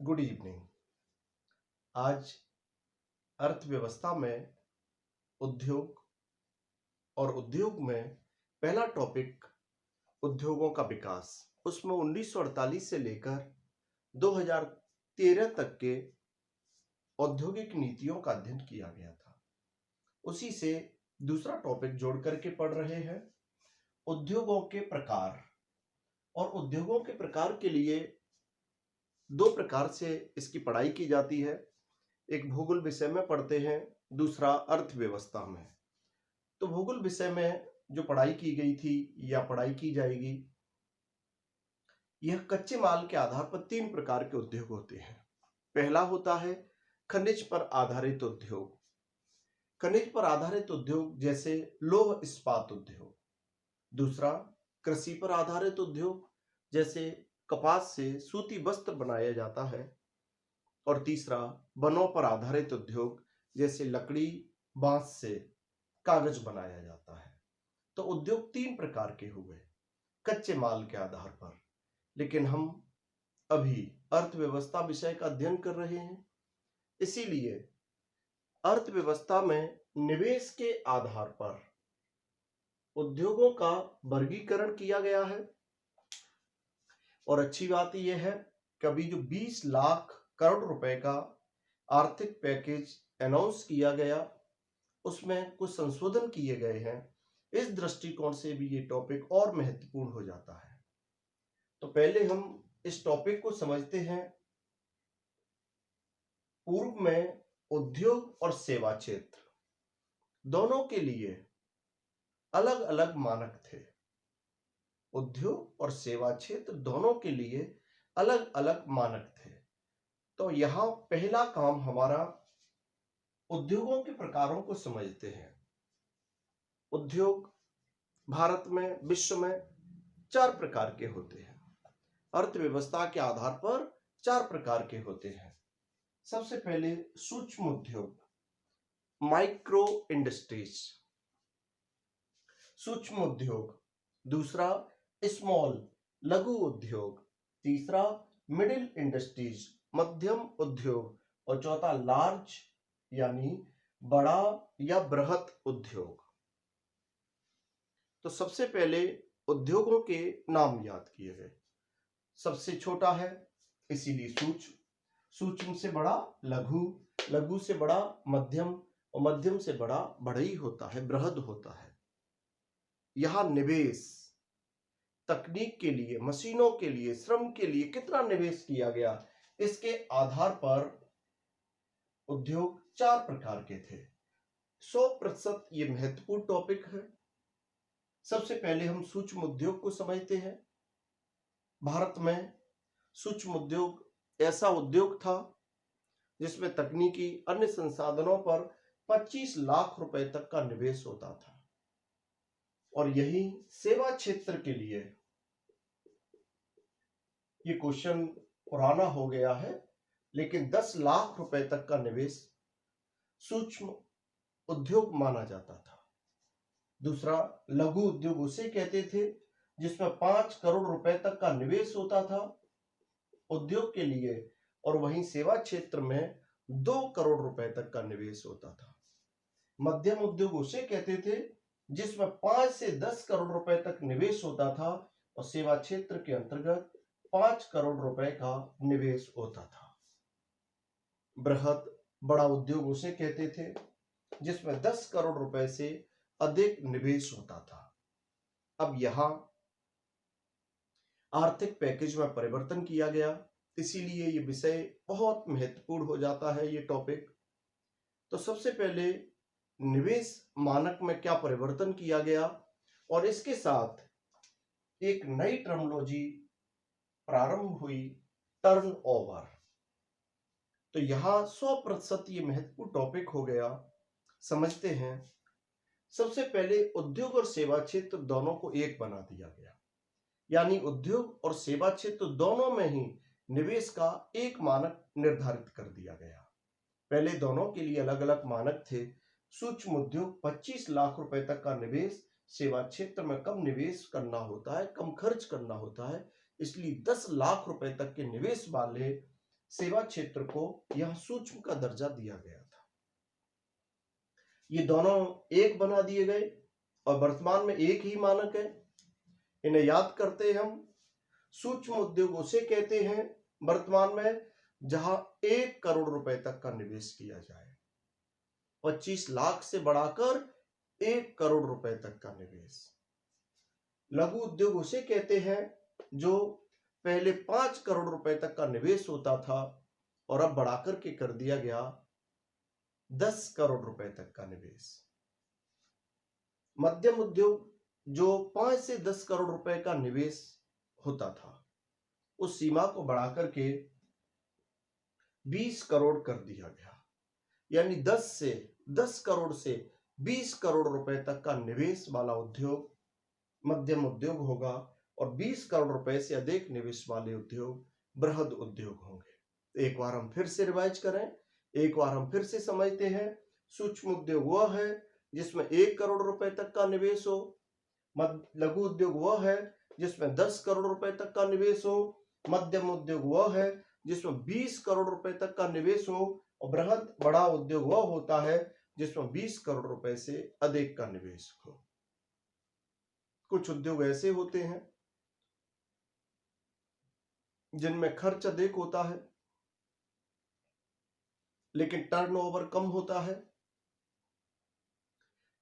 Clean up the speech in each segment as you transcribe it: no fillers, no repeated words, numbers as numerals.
Good evening. आज अर्थव्यवस्था में उद्योग और उद्योग में पहला टॉपिक उद्योगों का विकास। उसमें 1948 से लेकर 2013 तक के औद्योगिक नीतियों का अध्ययन किया गया था। उसी से दूसरा टॉपिक जोड़ करके पढ़ रहे हैं, उद्योगों के प्रकार। और उद्योगों के प्रकार के लिए दो प्रकार से इसकी पढ़ाई की जाती है। एक भूगोल विषय में पढ़ते हैं, दूसरा अर्थव्यवस्था में। तो भूगोल विषय में जो पढ़ाई की गई थी या पढ़ाई की जाएगी, यह कच्चे माल के आधार पर तीन प्रकार के उद्योग होते हैं। पहला होता है खनिज पर आधारित उद्योग। खनिज पर आधारित उद्योग जैसे लौह इस्पात उद्योग। दूसरा कृषि पर आधारित उद्योग, जैसे कपास से सूती वस्त्र बनाया जाता है। और तीसरा वनों पर आधारित उद्योग, जैसे लकड़ी बांस से कागज बनाया जाता है। तो उद्योग तीन प्रकार के हुए कच्चे माल के आधार पर। लेकिन हम अभी अर्थव्यवस्था विषय का अध्ययन कर रहे हैं, इसीलिए अर्थव्यवस्था में निवेश के आधार पर उद्योगों का वर्गीकरण किया गया है। और अच्छी बात यह है कि अभी जो 20 लाख करोड़ रुपए का आर्थिक पैकेज अनाउंस किया गया, उसमें कुछ संशोधन किए गए हैं। इस दृष्टिकोण से भी ये टॉपिक और महत्वपूर्ण हो जाता है। तो पहले हम इस टॉपिक को समझते हैं। पूर्व में उद्योग और सेवा क्षेत्र दोनों के लिए अलग अलग मानक थे। उद्योग और सेवा क्षेत्र दोनों के लिए अलग अलग मानक थे। तो यहां पहला काम हमारा उद्योगों के प्रकारों को समझते हैं। उद्योग भारत में, विश्व में 4 प्रकार के होते हैं। अर्थव्यवस्था के आधार पर 4 प्रकार के होते हैं। सबसे पहले सूक्ष्म उद्योग, माइक्रो इंडस्ट्रीज, सूक्ष्म उद्योग। दूसरा स्मॉल, लघु उद्योग। तीसरा मिडिल इंडस्ट्रीज, मध्यम उद्योग। और चौथा लार्ज, यानी बड़ा या बृहत उद्योग। तो सबसे पहले उद्योगों के नाम याद किए गए। सबसे छोटा है इसीलिए सूक्ष्म, सूक्ष्म से बड़ा लघु, लघु से बड़ा मध्यम, और मध्यम से बड़ा बढ़ई होता है, बृहद होता है। यहां निवेश तकनीक के लिए, मशीनों के लिए, श्रम के लिए कितना निवेश किया गया, इसके आधार पर उद्योग 4 प्रकार के थे। 100% ये महत्वपूर्ण टॉपिक है। सबसे पहले हम सूक्ष्म उद्योग को समझते हैं। भारत में सूक्ष्म उद्योग ऐसा उद्योग था जिसमें तकनीकी अन्य संसाधनों पर 25 लाख रुपए तक का निवेश होता था। और यही सेवा क्षेत्र के लिए, ये क्वेश्चन पुराना हो गया है, लेकिन 10 लाख रुपए तक का निवेश सूक्ष्म उद्योग माना जाता था। दूसरा लघु उद्योग उसे कहते थे जिसमें 5 करोड़ रुपए तक का निवेश होता था उद्योग के लिए। और वहीं सेवा क्षेत्र में 2 करोड़ रुपए तक का निवेश होता था। मध्यम उद्योग उसे कहते थे जिसमें 5 से 10 करोड़ रुपए तक निवेश होता था, और सेवा क्षेत्र के अंतर्गत 5 करोड़ रुपए का निवेश होता था। बृहद, बड़ा उद्योग उसे कहते थे जिसमें 10 करोड़ रुपए से अधिक निवेश होता था। अब यहां आर्थिक पैकेज में परिवर्तन किया गया, इसीलिए ये विषय बहुत महत्वपूर्ण हो जाता है, ये टॉपिक। तो सबसे पहले निवेश मानक में क्या परिवर्तन किया गया, और इसके साथ एक नई टर्मिनोलॉजी प्रारंभ हुई, टर्नओवर। तो यहां 100% ये महत्वपूर्ण टॉपिक हो गया। समझते हैं। सबसे पहले उद्योग और सेवा क्षेत्र दोनों को एक बना दिया गया, यानी उद्योग और सेवा क्षेत्र दोनों में ही निवेश का एक मानक निर्धारित कर दिया गया। पहले दोनों के लिए अलग अलग मानक थे। सूक्ष्म उद्योग 25 लाख रुपए तक का निवेश, सेवा क्षेत्र में कम निवेश करना होता है, कम खर्च करना होता है, इसलिए 10 लाख रुपए तक के निवेश वाले सेवा क्षेत्र को यह सूक्ष्म का दर्जा दिया गया था। ये दोनों एक बना दिए गए और वर्तमान में एक ही मानक है। इन्हें याद करते हम। सूक्ष्म उद्योग उसे कहते हैं वर्तमान में जहां 1 करोड़ रुपए तक का निवेश किया जाए। 25 लाख से बढ़ाकर 1 करोड़ रुपए तक का निवेश। लघु उद्योग उसे कहते हैं जो पहले 5 करोड़ रुपए तक का निवेश होता था और अब बढ़ाकर के कर दिया गया 10 करोड़ रुपए तक का निवेश। मध्यम उद्योग जो 5 से 10 करोड़ रुपए का निवेश होता था, उस सीमा को बढ़ाकर के 20 करोड़ कर दिया गया। यानी 10 करोड़ से 20 करोड़ रुपए तक का निवेश वाला उद्योग मध्यम उद्योग होगा और 20 करोड़ रुपए से अधिक निवेश वाले उद्योग बृहद उद्योग होंगे। एक बार हम फिर से रिवाइज करें, एक बार हम फिर से समझते हैं। सूक्ष्म उद्योग वह है जिसमें 1 करोड़ रुपए तक का निवेश हो। लघु उद्योग वह है जिसमें 10 करोड़ रुपए तक का निवेश हो। मध्यम उद्योग वह है जिसमें 20 करोड़ रुपए तक का निवेश हो और बृहद बड़ा उद्योग वह होता है जिसमें 20 करोड़ रुपए से अधिक का निवेश हो। कुछ उद्योग ऐसे होते हैं जिनमें खर्च अधिक होता है लेकिन टर्नओवर कम होता है।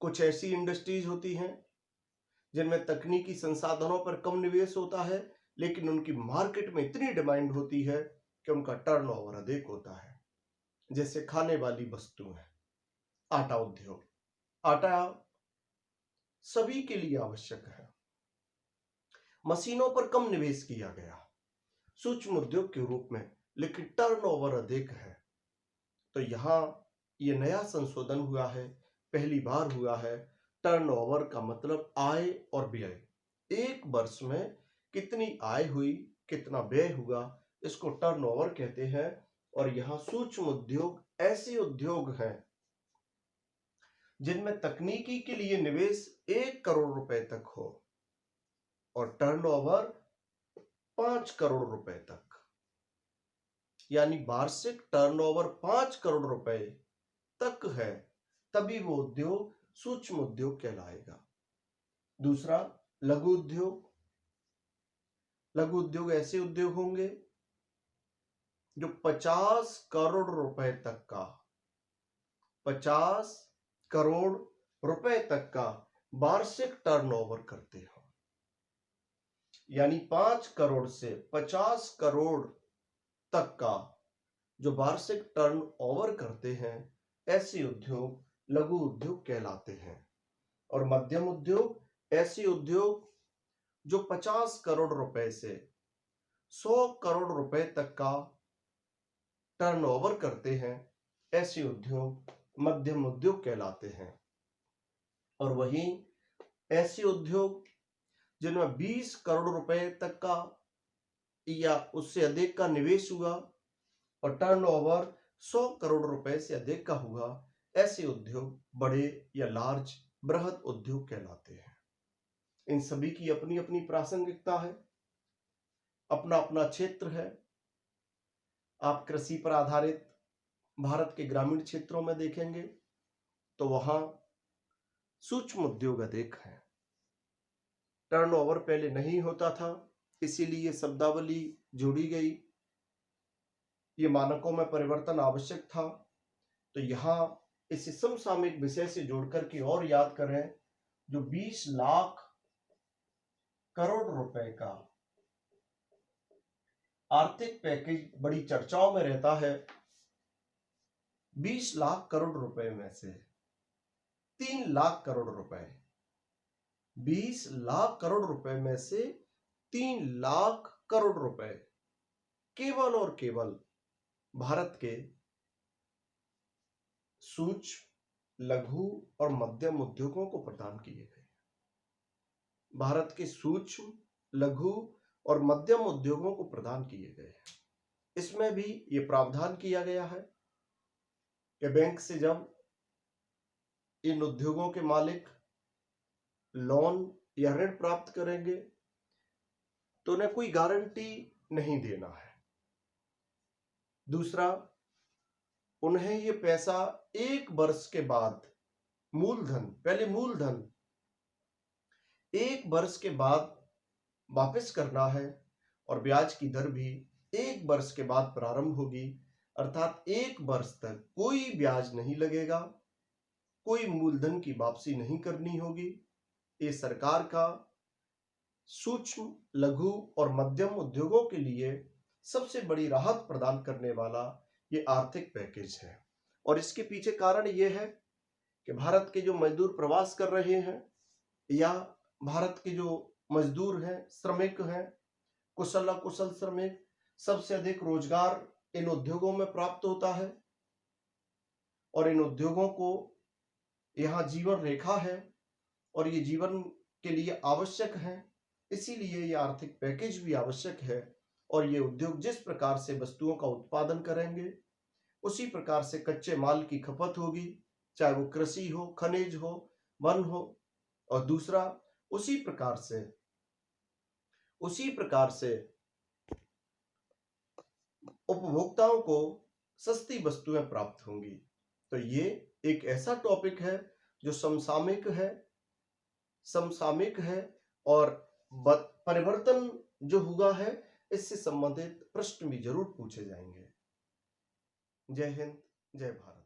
कुछ ऐसी इंडस्ट्रीज होती हैं जिनमें तकनीकी संसाधनों पर कम निवेश होता है लेकिन उनकी मार्केट में इतनी डिमांड होती है कि उनका टर्नओवर अधिक होता है। जैसे खाने वाली वस्तुएं, आटा उद्योग। आटा सभी के लिए आवश्यक है। मशीनों पर कम निवेश किया गया सूक्ष्म उद्योग के रूप में, लेकिन टर्नओवर अधिक है। तो यहां ये नया संशोधन हुआ है, पहली बार हुआ है। टर्नओवर का मतलब आय और व्यय। एक वर्ष में कितनी आय हुई, कितना व्यय हुआ, इसको टर्नओवर कहते हैं। और यहां सूक्ष्म उद्योग ऐसे उद्योग हैं जिनमें तकनीकी के लिए निवेश 1 करोड़ रुपए तक हो और टर्नओवर 5 करोड़ रुपए तक। यानी वार्षिक टर्नओवर 5 करोड़ रुपए तक है, तभी वो उद्योग सूक्ष्म उद्योग कहलाएगा। दूसरा, लघु उद्योग। लघु उद्योग ऐसे उद्योग होंगे जो 50 करोड़ रुपए तक का 50 करोड़ रुपए तक का वार्षिक टर्नओवर करते हो। यानी 5 करोड़ से 50 करोड़ तक का जो वार्षिक टर्नओवर करते हैं, ऐसे उद्योग लघु उद्योग कहलाते हैं। और मध्यम उद्योग ऐसे उद्योग जो 50 करोड़ रुपए से 100 करोड़ रुपए तक का टर्नओवर करते हैं, ऐसे उद्योग मध्यम उद्योग कहलाते हैं। और वहीं ऐसे उद्योग जिनमें 20 करोड़ रुपए तक का या उससे अधिक का निवेश हुआ और टर्नओवर 100 करोड़ रुपए से अधिक का हुआ, ऐसे उद्योग बड़े या लार्ज बृहद उद्योग कहलाते हैं। इन सभी की अपनी अपनी प्रासंगिकता है, अपना अपना क्षेत्र है। आप कृषि पर आधारित भारत के ग्रामीण क्षेत्रों में देखेंगे तो वहां सूक्ष्म उद्योग अधिक है। टर्नओवर पहले नहीं होता था, इसीलिए शब्दावली जोड़ी गई। ये मानकों में परिवर्तन आवश्यक था। तो यहां इसे समसामयिक विषय से जोड़कर के और याद करें, जो 20 लाख करोड़ रुपए का आर्थिक पैकेज बड़ी चर्चाओं में रहता है। 20 लाख करोड़ रुपए में से 3 लाख करोड़ रुपए, 20 लाख करोड़ रुपए में से 3 लाख करोड़ रुपए केवल और केवल भारत के सूक्ष्म, लघु और मध्यम उद्योगों को प्रदान किए गए। भारत के सूक्ष्म, लघु और मध्यम उद्योगों को प्रदान किए गए हैं। इसमें भी ये प्रावधान किया गया है कि बैंक से जब इन उद्योगों के मालिक लोन या ऋण प्राप्त करेंगे तो उन्हें कोई गारंटी नहीं देना है। दूसरा, उन्हें ये पैसा 1 वर्ष के बाद मूलधन, पहले मूलधन 1 वर्ष के बाद वापस करना है और ब्याज की दर भी 1 वर्ष के बाद प्रारंभ होगी, अर्थात 1 वर्ष तक कोई ब्याज नहीं लगेगा, कोई मूलधन की वापसी नहीं करनी होगी। ये सरकार का सूक्ष्म, लघु और मध्यम उद्योगों के लिए सबसे बड़ी राहत प्रदान करने वाला ये आर्थिक पैकेज है। और इसके पीछे कारण ये है कि भारत के जो मजदूर प्रवास कर रहे हैं या भारत के जो मजदूर हैं, श्रमिक हैं, कुशल अकुशल श्रमिक, सबसे अधिक रोजगार इन उद्योगों में प्राप्त होता है और इन उद्योगों को यहाँ जीवन रेखा है और ये जीवन के लिए आवश्यक है। इसीलिए ये आर्थिक पैकेज भी आवश्यक है और ये उद्योग जिस प्रकार से वस्तुओं का उत्पादन करेंगे उसी प्रकार से कच्चे माल की खपत होगी, चाहे वो कृषि हो, खनिज हो, वन हो। और दूसरा, उसी प्रकार से उपभोक्ताओं को सस्ती वस्तुएं प्राप्त होंगी। तो ये एक ऐसा टॉपिक है जो समसामयिक है और परिवर्तन जो हुआ है इससे संबंधित प्रश्न भी जरूर पूछे जाएंगे। जय हिंद, जय भारत।